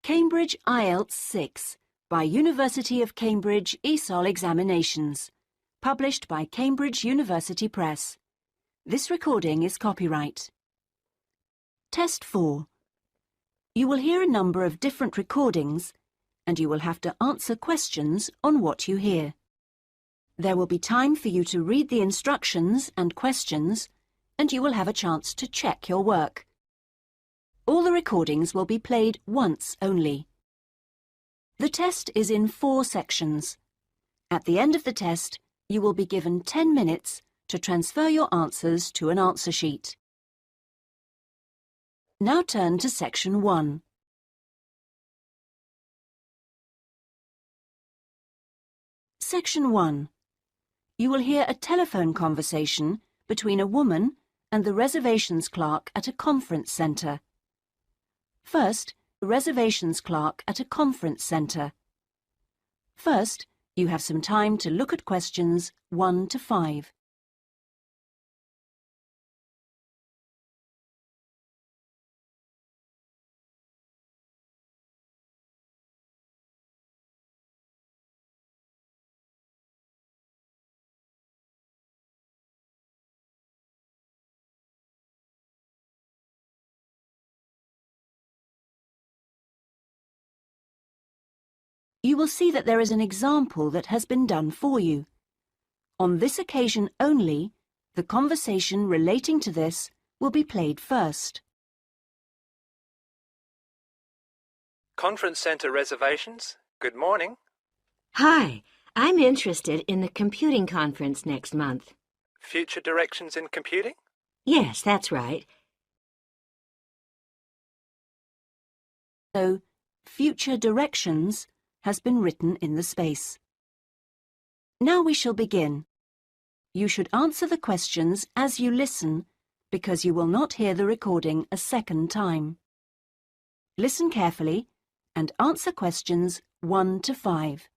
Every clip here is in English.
Cambridge IELTS 6 by University of Cambridge ESOL Examinations, published by Cambridge University Press. This recording is copyright. Test 4. You will hear a number of different recordings and you will have to answer questions on what you hear. There will be time for you to read the instructions and questions and you will have a chance to check your work. All the recordings will be played once only. The test is in 4 sections. At the end of the test, you will be given 10 minutes to transfer your answers to an answer sheet. Now turn to Section 1. Section 1. You will hear a telephone conversation between a woman and the reservations clerk at a conference centre. First, the reservations clerk at a conference centre. First, you have some time to look at questions 1 to 5. You will see that there is an example that has been done for you. On this occasion only, the conversation relating to this will be played first. Conference Centre reservations. Good morning. Hi, I'm interested in the computing conference next month. Future directions in computing? Yes, that's right. So, future directions has been written in the space. Now we shall begin. You should answer the questions as you listen because you will not hear the recording a second time. Listen carefully and answer questions 1 to 5.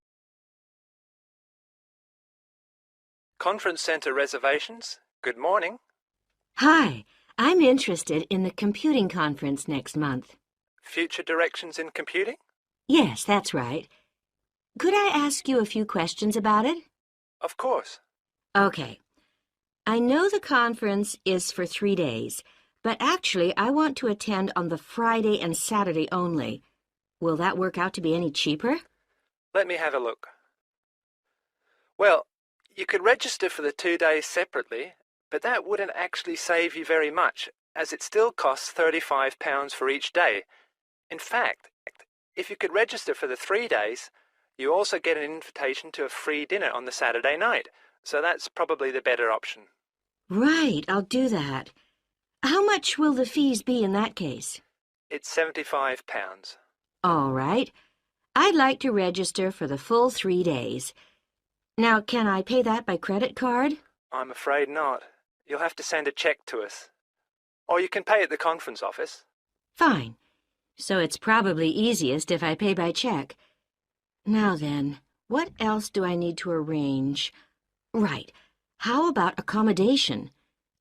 Conference Centre reservations. Good morning. Hi, I'm interested in the computing conference next month. Future directions in computing? Yes, that's right. Could I ask you a few questions about it? Of course. Okay. I know the conference is for 3 days, but actually I want to attend on the Friday and Saturday only. Will that work out to be any cheaper? Let me have a look. Well, you could register for the 2 days separately, but that wouldn't actually save you very much, as it still costs £35 for each day. In fact, if you could register for the 3 days, you also get an invitation to a free dinner on the Saturday night, so that's probably the better option. Right, I'll do that. How much will the fees be in that case? It's £75. All right. I'd like to register for the full 3 days. Now, can I pay that by credit card? I'm afraid not. You'll have to send a cheque to us. Or you can pay at the conference office. Fine. So it's probably easiest if I pay by check. Now then, what else do I need to arrange? Right. How about accommodation?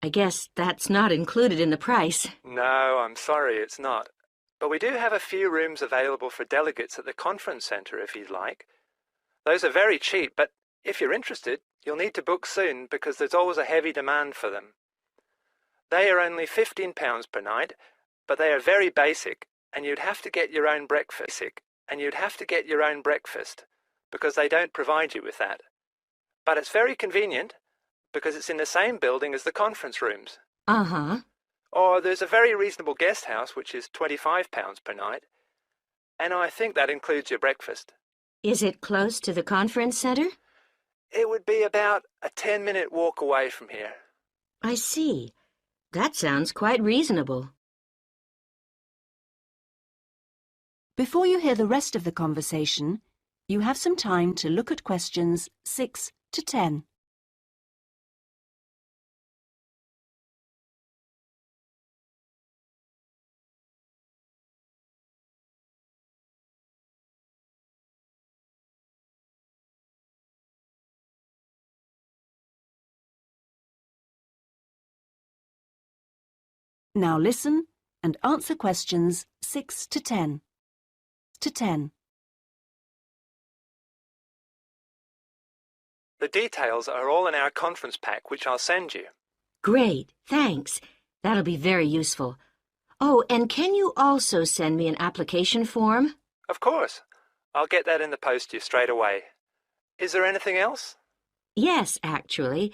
I guess that's not included in the price. No, I'm sorry, it's not. But we do have a few rooms available for delegates at the conference centre if you'd like. Those are very cheap, but if you're interested, you'll need to book soon because there's always a heavy demand for them. They are only £15 per night, but they are very basic, and you'd have to get your own breakfast. Because they don't provide you with that. But it's very convenient because it's in the same building as the conference rooms. Uh-huh. Or there's a very reasonable guest house which is £25 per night, and I think that includes your breakfast. Is it close to the conference center? It would be about a 10-minute walk away from here. I see. That sounds quite reasonable. Before you hear the rest of the conversation, you have some time to look at questions 6 to 10. Now listen and answer questions 6 to 10. to 10. The details are all in our conference pack, which I'll send you. Great, thanks. That'll be very useful. Oh, and can you also send me an application form? Of course. I'll get that in the post to you straight away. Is there anything else? Yes, actually.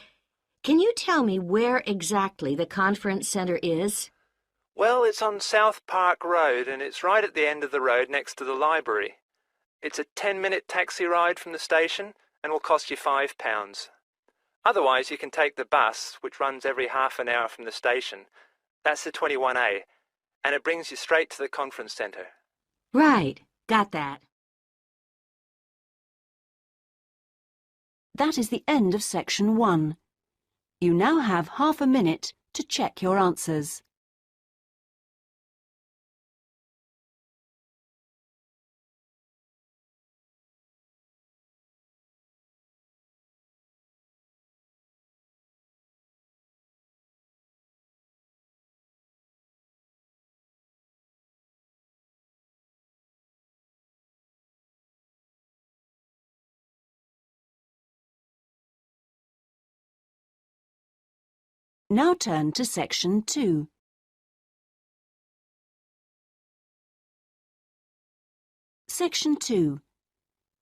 Can you tell me where exactly the conference center is? Well, it's on South Park Road, and it's right at the end of the road next to the library. It's a 10-minute taxi ride from the station and will cost you £5. Otherwise, you can take the bus, which runs every half an hour from the station. That's the 21A, and it brings you straight to the conference centre. Right, got that. That is the end of section 1. You now have half a minute to check your answers. Now turn to section 2. Section 2.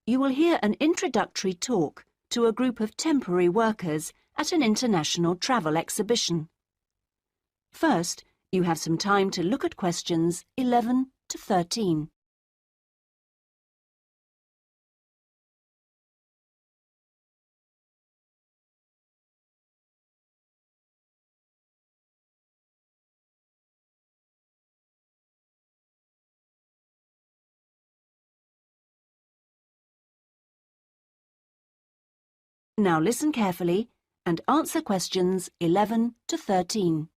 You will hear an introductory talk to a group of temporary workers at an international travel exhibition. First, you have some time to look at questions 11 to 13. Now listen carefully and answer questions 11 to 13.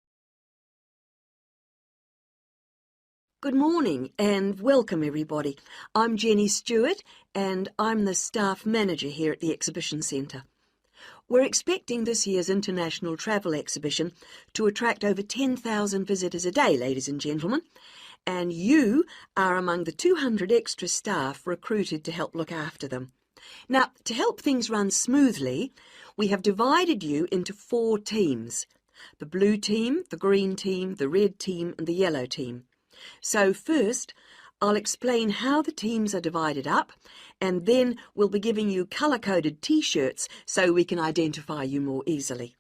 Good morning and welcome everybody. I'm Jenny Stewart and I'm the staff manager here at the Exhibition Centre. We're expecting this year's International Travel Exhibition to attract over 10,000 visitors a day, ladies and gentlemen, and you are among the 200 extra staff recruited to help look after them. Now, to help things run smoothly, we have divided you into 4 teams: the blue team, the green team, the red team and the yellow team. So first, I'll explain how the teams are divided up, and then we'll be giving you colour-coded T-shirts so we can identify you more easily.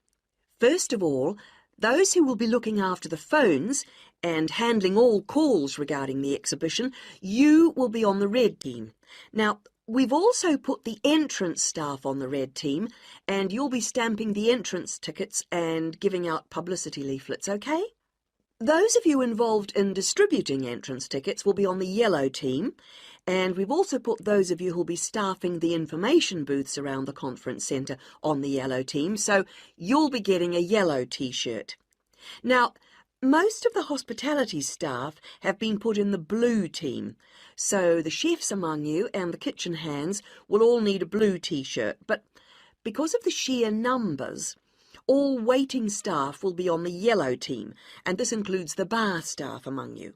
First of all, those who will be looking after the phones and handling all calls regarding the exhibition, you will be on the red team. Now, we've also put the entrance staff on the red team, and you'll be stamping the entrance tickets and giving out publicity leaflets, okay? Those of you involved in distributing entrance tickets will be on the yellow team, and we've also put those of you who'll be staffing the information booths around the conference centre on the yellow team, so you'll be getting a yellow T-shirt. Now, most of the hospitality staff have been put in the blue team, so the chefs among you and the kitchen hands will all need a blue T-shirt, but because of the sheer numbers, all waiting staff will be on the yellow team, and this includes the bar staff among you.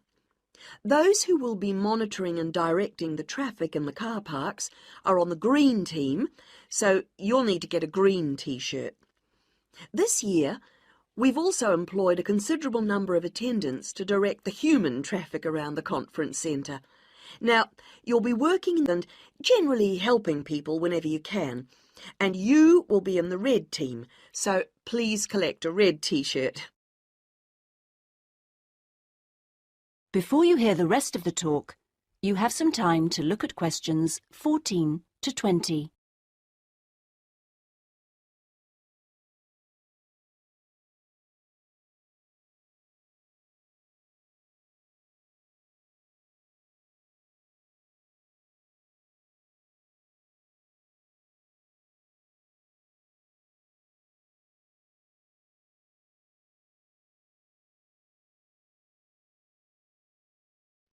Those who will be monitoring and directing the traffic in the car parks are on the green team, so you'll need to get a green T-shirt. This year, we've also employed a considerable number of attendants to direct the human traffic around the conference centre. Now, you'll be working and generally helping people whenever you can, and you will be in the red team, so please collect a red T-shirt. Before you hear the rest of the talk, you have some time to look at questions 14 to 20.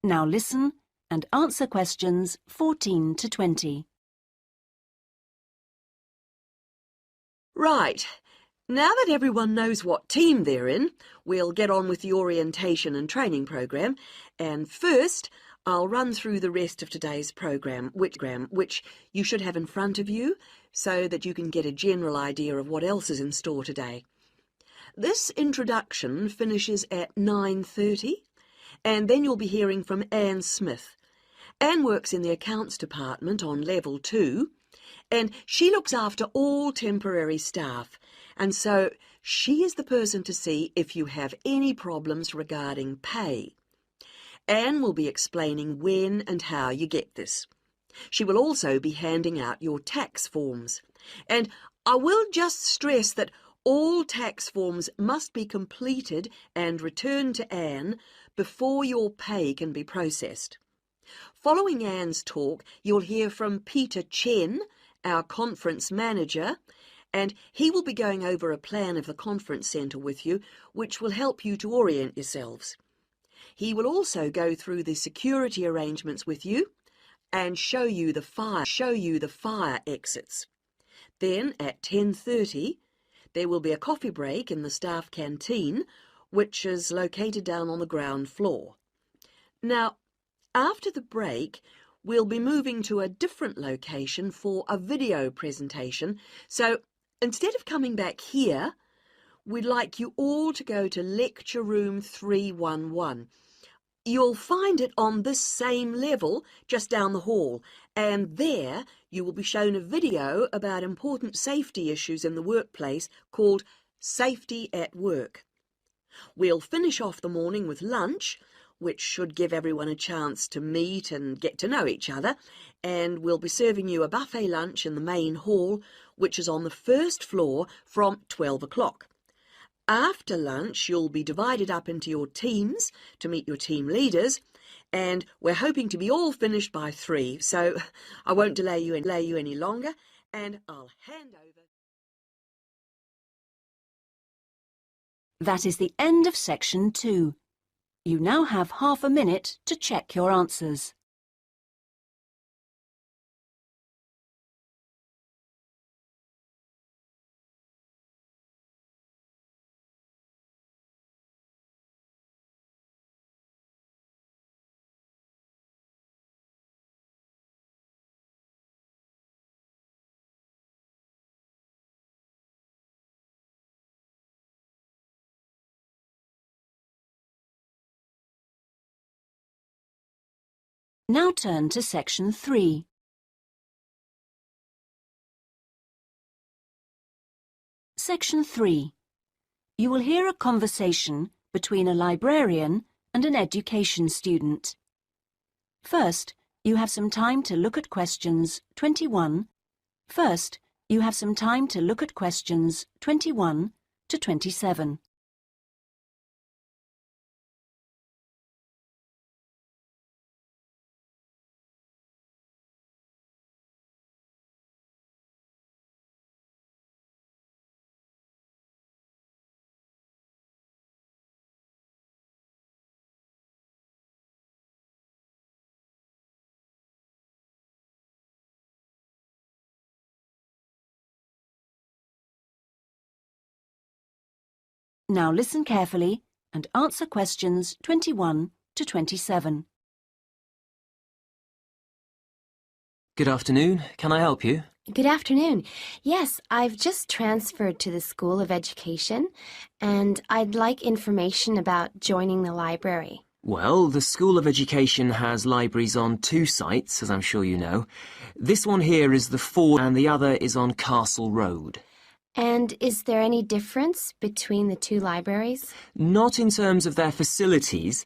Now listen and answer questions 14 to 20. Right, Now that everyone knows what team they're in, we'll get on with the orientation and training program. And first, I'll run through the rest of today's program, which you should have in front of you, so that you can get a general idea of what else is in store today. This introduction finishes at 9:30, and then you'll be hearing from Anne Smith. Anne works in the accounts department on level 2, and she looks after all temporary staff, and so she is the person to see if you have any problems regarding pay. Anne will be explaining when and how you get this. She will also be handing out your tax forms. And I will just stress that all tax forms must be completed and returned to Anne before your pay can be processed. Following Anne's talk, you'll hear from Peter Chen, our conference manager, and he will be going over a plan of the conference centre with you, which will help you to orient yourselves. He will also go through the security arrangements with you and show you the fire exits. Then at 10:30, there will be a coffee break in the staff canteen, which is located down on the ground floor. Now, after the break, we'll be moving to a different location for a video presentation, so instead of coming back here, we'd like you all to go to lecture room 311. You'll find it on this same level just down the hall, and there you will be shown a video about important safety issues in the workplace called Safety at Work. We'll finish off the morning with lunch, which should give everyone a chance to meet and get to know each other, and we'll be serving you a buffet lunch in the main hall, which is on the first floor from 12 o'clock. After lunch, you'll be divided up into your teams to meet your team leaders, and we're hoping to be all finished by 3, so I won't delay you any longer, and I'll hand over. That is the end of section 2. You now have half a minute to check your answers. Now turn to section 3. Section 3. You will hear a conversation between a librarian and an education student. First, you have some time to look at questions 21. First, you have some time to look at questions 21 to 27. Now listen carefully and answer questions 21 to 27. Good afternoon. Can I help you? Good afternoon. Yes, I've just transferred to the School of Education, and I'd like information about joining the library. Well, the School of Education has libraries on 2 sites, as I'm sure you know. This one here is the Ford and the other is on Castle Road. And is there any difference between the 2 libraries? Not in terms of their facilities.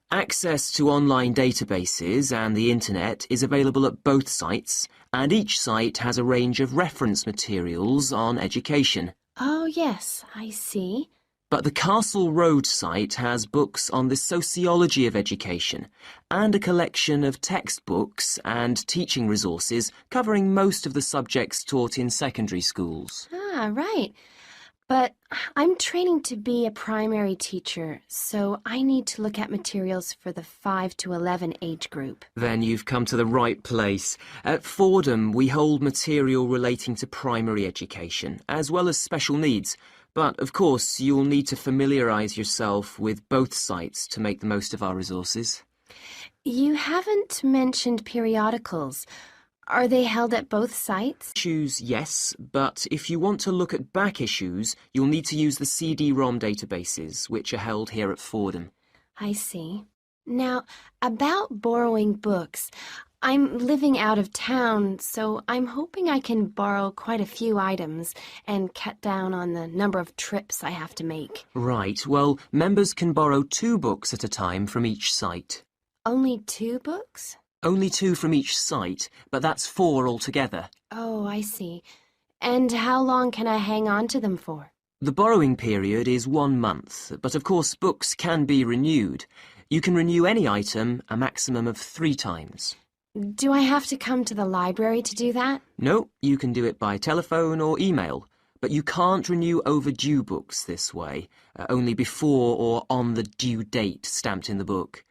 Access to online databases and the internet is available at both sites, and each site has a range of reference materials on education. Oh, yes, I see. But the Castle Road site has books on the sociology of education and a collection of textbooks and teaching resources covering most of the subjects taught in secondary schools. Ah, right. But I'm training to be a primary teacher, so I need to look at materials for the 5 to 11 age group. Then you've come to the right place. At Fordham, we hold material relating to primary education, as well as special needs, But, of course, you'll need to familiarise yourself with both sites to make the most of our resources. You haven't mentioned periodicals. Are they held at both sites? Issues, yes, but if you want to look at back issues, you'll need to use the CD-ROM databases, which are held here at Fordham. I see. Now, about borrowing books, I'm living out of town, so I'm hoping I can borrow quite a few items and cut down on the number of trips I have to make. Right, well, members can borrow 2 books at a time from each site. Only 2 books? Only 2 from each site, but that's 4 altogether. Oh, I see. And how long can I hang on to them for? The borrowing period is 1 month, but of course books can be renewed. You can renew any item a maximum of 3 times. Do I have to come to the library to do that? No, you can do it by telephone or email, but you can't renew overdue books this way, only before or on the due date stamped in the book.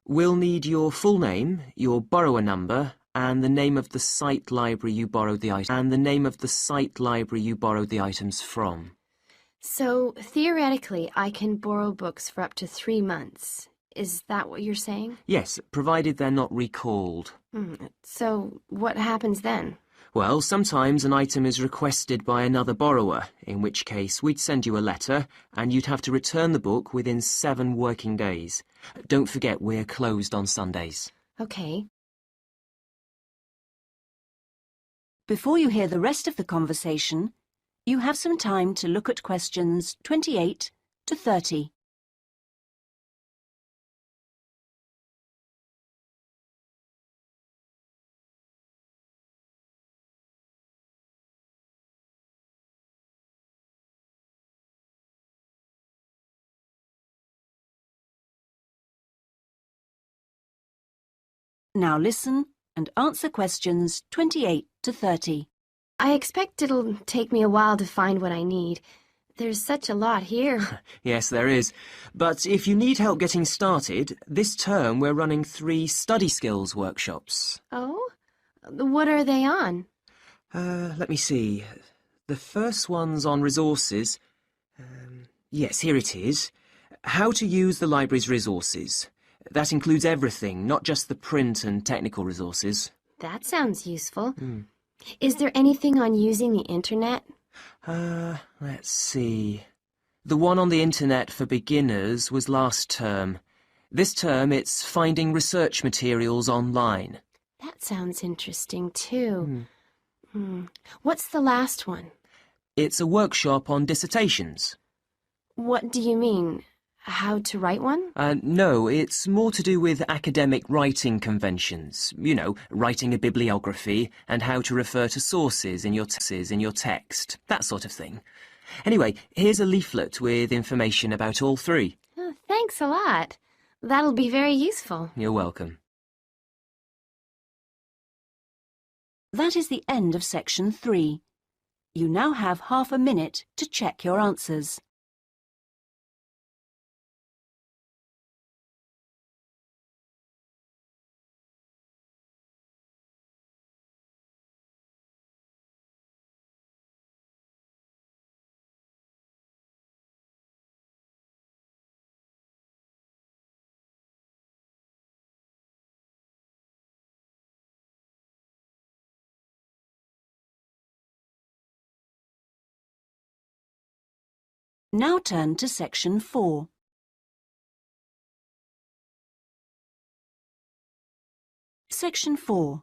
We'll need your full name, your borrower number, and the name of the site library you borrowed the items from. So, theoretically, I can borrow books for up to 3 months. Is that what you're saying? Yes, provided they're not recalled. So, what happens then? Well, sometimes an item is requested by another borrower, in which case we'd send you a letter and you'd have to return the book within 7 working days. Don't forget we're closed on Sundays. Okay. Before you hear the rest of the conversation, you have some time to look at questions 28 to 30. Now listen and answer questions 28 to 30. I expect it'll take me a while to find what I need. There's such a lot here. Yes, there is. But if you need help getting started, this term we're running 3 study skills workshops. Oh? What are they on? Let me see. The first one's on resources. Yes, here it is. How to use the library's resources. That includes everything, not just the print and technical resources. That sounds useful. Is there anything on using the internet? Let's see. The one on the internet for beginners was last term. This term it's finding research materials online. That sounds interesting, too. What's the last one? It's a workshop on dissertations. What do you mean? How to write one? No, it's more to do with academic writing conventions. You know, writing a bibliography and how to refer to sources in your text, that sort of thing. Anyway, here's a leaflet with information about all 3. Oh, thanks a lot. That'll be very useful. You're welcome. That is the end of section 3. You now have half a minute to check your answers. Now turn to section 4. Section 4.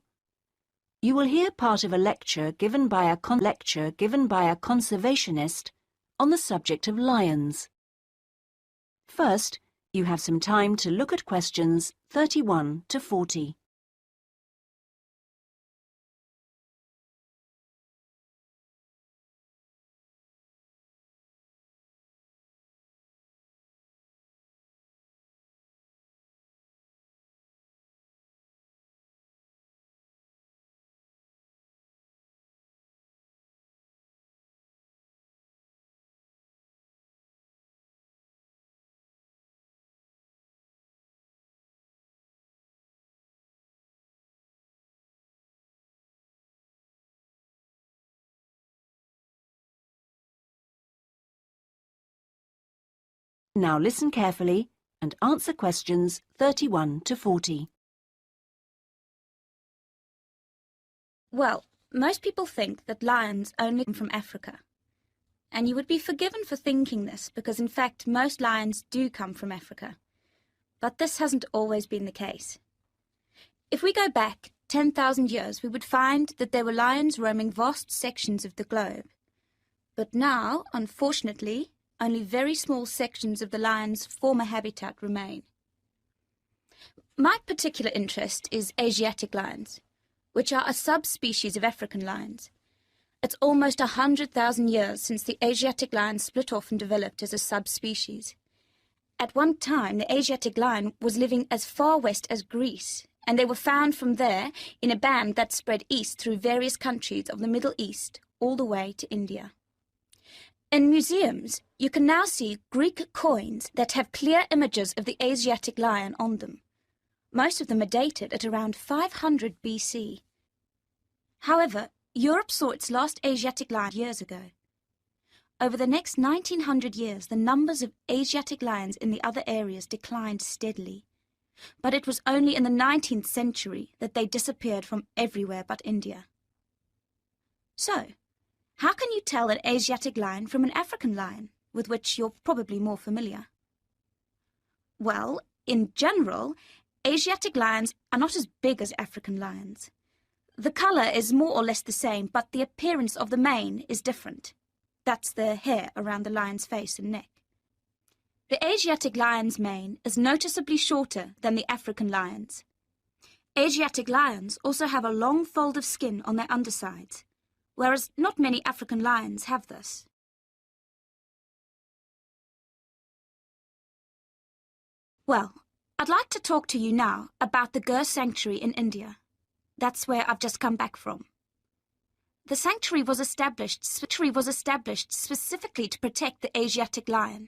You will hear part of a lecture given by a conservationist on the subject of lions. First, you have some time to look at questions 31 to 40. Now listen carefully and answer questions 31 to 40. Well, most people think that lions only come from Africa. And you would be forgiven for thinking this because, in fact, most lions do come from Africa. But this hasn't always been the case. If we go back 10,000 years, we would find that there were lions roaming vast sections of the globe. But now, unfortunately, only very small sections of the lion's former habitat remain. My particular interest is Asiatic lions, which are a subspecies of African lions. It's almost 100,000 years since the Asiatic lion split off and developed as a subspecies. At one time, the Asiatic lion was living as far west as Greece, and they were found from there in a band that spread east through various countries of the Middle East, all the way to India. In museums, you can now see Greek coins that have clear images of the Asiatic lion on them. Most of them are dated at around 500 BC. However, Europe saw its last Asiatic lion years ago. Over the next 1900 years, the numbers of Asiatic lions in the other areas declined steadily. But it was only in the 19th century that they disappeared from everywhere but India. So, how can you tell an Asiatic lion from an African lion, with which you're probably more familiar? Well, in general, Asiatic lions are not as big as African lions. The colour is more or less the same, but the appearance of the mane is different. That's the hair around the lion's face and neck. The Asiatic lion's mane is noticeably shorter than the African lion's. Asiatic lions also have a long fold of skin on their undersides, whereas not many African lions have this. Well, I'd like to talk to you now about the Gir Sanctuary in India. That's where I've just come back from. The sanctuary was established specifically to protect the Asiatic lion.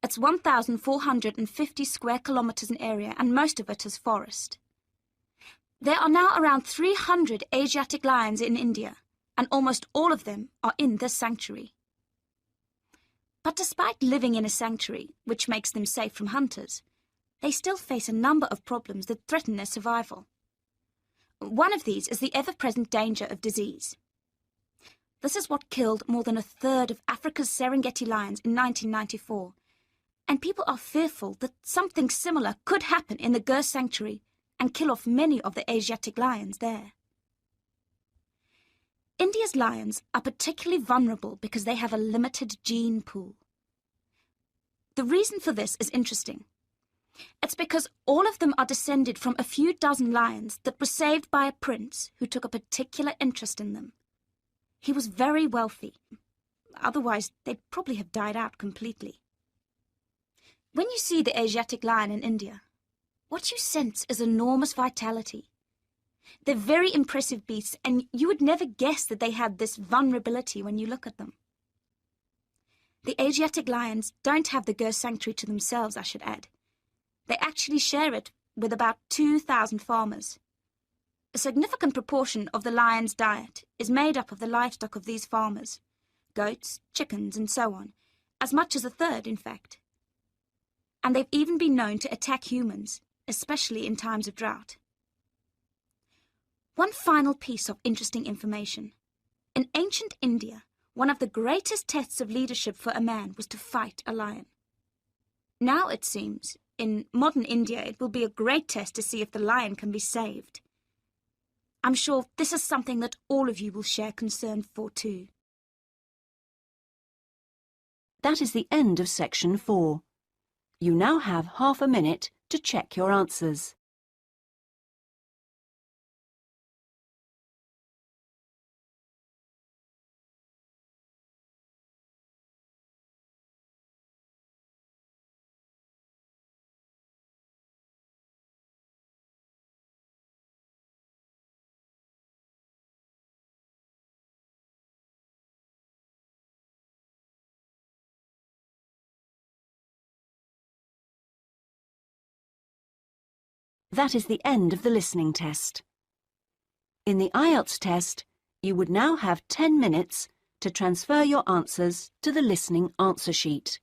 It's 1,450 square kilometres in area, and most of it is forest. There are now around 300 Asiatic lions in India, and almost all of them are in this sanctuary. But despite living in a sanctuary, which makes them safe from hunters, they still face a number of problems that threaten their survival. One of these is the ever-present danger of disease. This is what killed more than a third of Africa's Serengeti lions in 1994, and people are fearful that something similar could happen in the Gir Sanctuary and kill off many of the Asiatic lions there. India's lions are particularly vulnerable because they have a limited gene pool. The reason for this is interesting. It's because all of them are descended from a few dozen lions that were saved by a prince who took a particular interest in them. He was very wealthy. Otherwise, they'd probably have died out completely. When you see the Asiatic lion in India, what you sense is enormous vitality. They're very impressive beasts, and you would never guess that they had this vulnerability when you look at them. The Asiatic lions don't have the Gir Sanctuary to themselves, I should add. They actually share it with about 2,000 farmers. A significant proportion of the lion's diet is made up of the livestock of these farmers, goats, chickens, and so on, as much as a third, in fact. And they've even been known to attack humans, especially in times of drought. One final piece of interesting information. In ancient India, one of the greatest tests of leadership for a man was to fight a lion. Now, it seems, in modern India, it will be a great test to see if the lion can be saved. I'm sure this is something that all of you will share concern for too. That is the end of section 4. You now have half a minute to check your answers. That is the end of the listening test. In the IELTS test, you would now have 10 minutes to transfer your answers to the listening answer sheet.